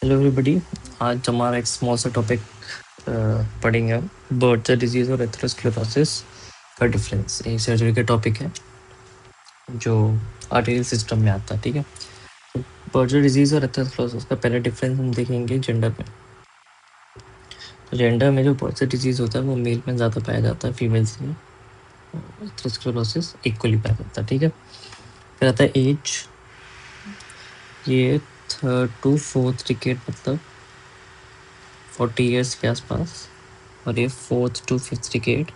Hello everybody. आज हमारा एक स्मॉल सा टॉपिक पढ़ेंगे हम। बर्ड डिजीज और एथेरोस्क्लेरोसिस का डिफरेंस। एक सर्जरी का टॉपिक है जो आर्टेरियल सिस्टम में आता है। ठीक है, तो बर्ड डिजीज और एथेरोस्क्लेरोसिस का पहला डिफरेंस हम देखेंगे जेंडर में। तो जेंडर में जो बर्ड डिजीज होता है वो मेल में ज़्यादा पाया जाता है, फीमेल्स में एथेरोस्क्लेरोसिस इक्वली पाया जाता है। ठीक है, फिर आता है एज। ये 3rd to 4th डिकेड मतलब 40 ईयर्स के आसपास, और ये 4th to 5th decade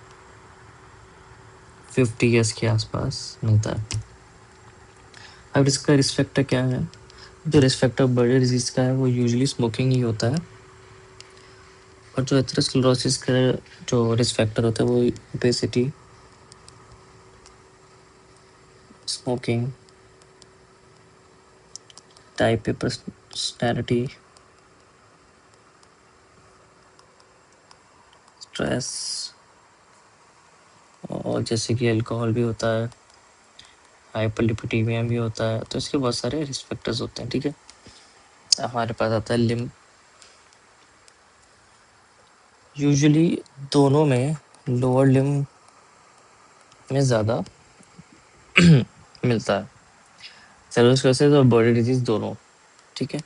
50 years के आसपास मिलता है। अब इसका रिस्क फैक्टर क्या है? जो रिस्क फैक्टर बर्ड डिजीज का है वो यूजुअली स्मोकिंग ही होता है, और जो एथेरोस्क्लेरोसिस का जो रिस्क फैक्टर होता है वो obesity, smoking, type A personality, stress, और जैसे कि अल्कोहल भी होता है, हाइपरलिपिडीमिया भी होता है। तो इसके बहुत सारे रिस्क फैक्टर्स होते हैं। ठीक है, हमारे पास आता है लिम्ब। यूजुअली दोनों में लोअर लिम्ब में ज़्यादा मिलता है, एथेरोस्क्लेरोसिस और बर्ड डिजीज दोनों। ठीक है,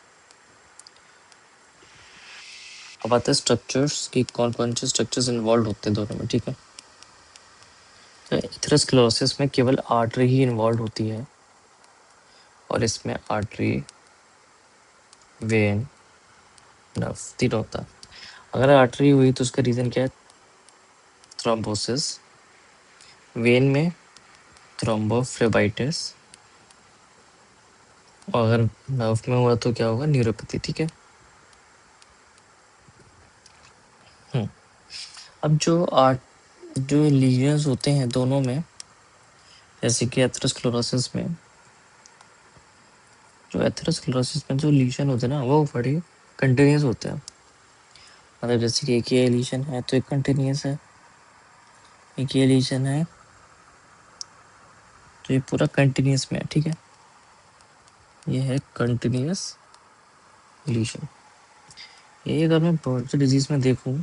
अब आते हैं स्ट्रक्चर्स की, कौन कौन से स्ट्रक्चर्स इन्वॉल्व होते हैं दोनों में। ठीक है, तो एथेरोस्क्लेरोसिस में केवल आर्टरी ही इन्वॉल्व होती है, और इसमें आर्टरी, वेन, नर्व तीनों होता है। अगर आर्टरी हुई तो उसका रीज़न क्या है? थ्रोम्बोसिस। वेन में थ्रोम्बोफ्लेबाइटिस, और अगर नर्व में हुआ तो क्या होगा? न्यूरोपैथी। ठीक है, अब जो लीजन्स होते हैं दोनों में, जैसे कि एथेरोस्क्लेरोसिस में जो लीजन होते हैं ना वो बड़े कंटिन्यूस होते हैं। मतलब जैसे कि एक ये लीजन है तो एक कंटिन्यूस है, एक ये लीजन है तो ये पूरा कंटिन्यूस में है। ठीक है, ये है कंटिन्यूस लीजन। ये अगर मैं बर्ड डिजीज में देखूं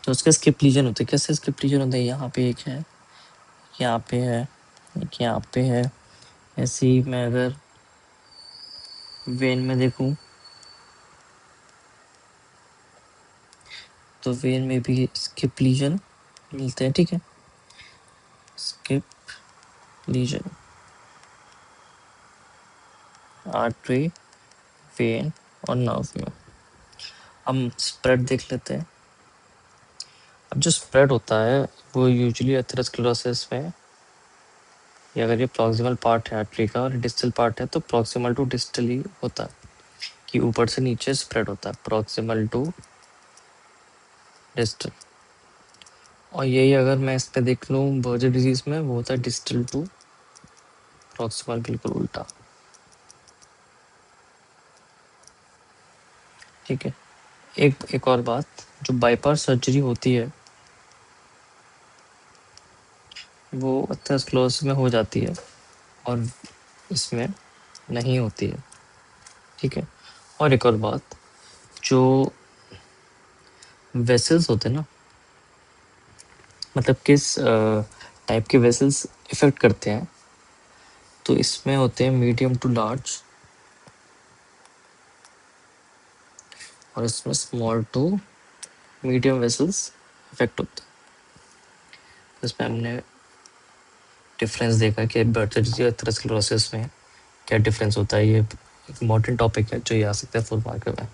तो उसके स्किप लीजन होते हैं। कैसे स्किप लीजन होते हैं? यहाँ पे एक है, यहाँ पे है, एक यहाँ पे है। ऐसे ही मैं अगर वेन में देखूं तो वेन में भी स्किप लीजन मिलते हैं। ठीक है, स्किप लीजन, आर्टरी, वेन और नर्व में। हम स्प्रेड देख लेते हैं। अब जो स्प्रेड होता है वो यूजुअली एथेरोस्क्लेरोसिस में, या अगर ये प्रॉक्सिमल पार्ट है आर्टरी का और डिस्टल पार्ट है तो प्रॉक्सिमल टू डिस्टल ही होता है, कि ऊपर से नीचे स्प्रेड होता है, प्रॉक्सिमल टू डिस्टल। और यही अगर मैं इस पे देख लूँ बर्ड डिजीज में, वो होता है डिस्टल टू प्रॉक्सिमल, बिल्कुल उल्टा। ठीक है, एक और बात, जो बाईपास सर्जरी होती है वो एथेरोस्क्लेरोसिस में हो जाती है और इसमें नहीं होती है। ठीक है, और एक और बात, जो वेसल्स होते हैं ना, मतलब किस टाइप के वेसल्स इफेक्ट करते हैं, तो इसमें होते हैं मीडियम टू लार्ज, और इसमें small to medium vessels effect होते हैं। इसमें हमने डिफरेंस देखा कि बर्ड एथेरोस्क्लेरोसिस में क्या डिफरेंस होता है। ये एक इम्पोर्टेंट टॉपिक है जो ये आ सकता है फुल मार्क में।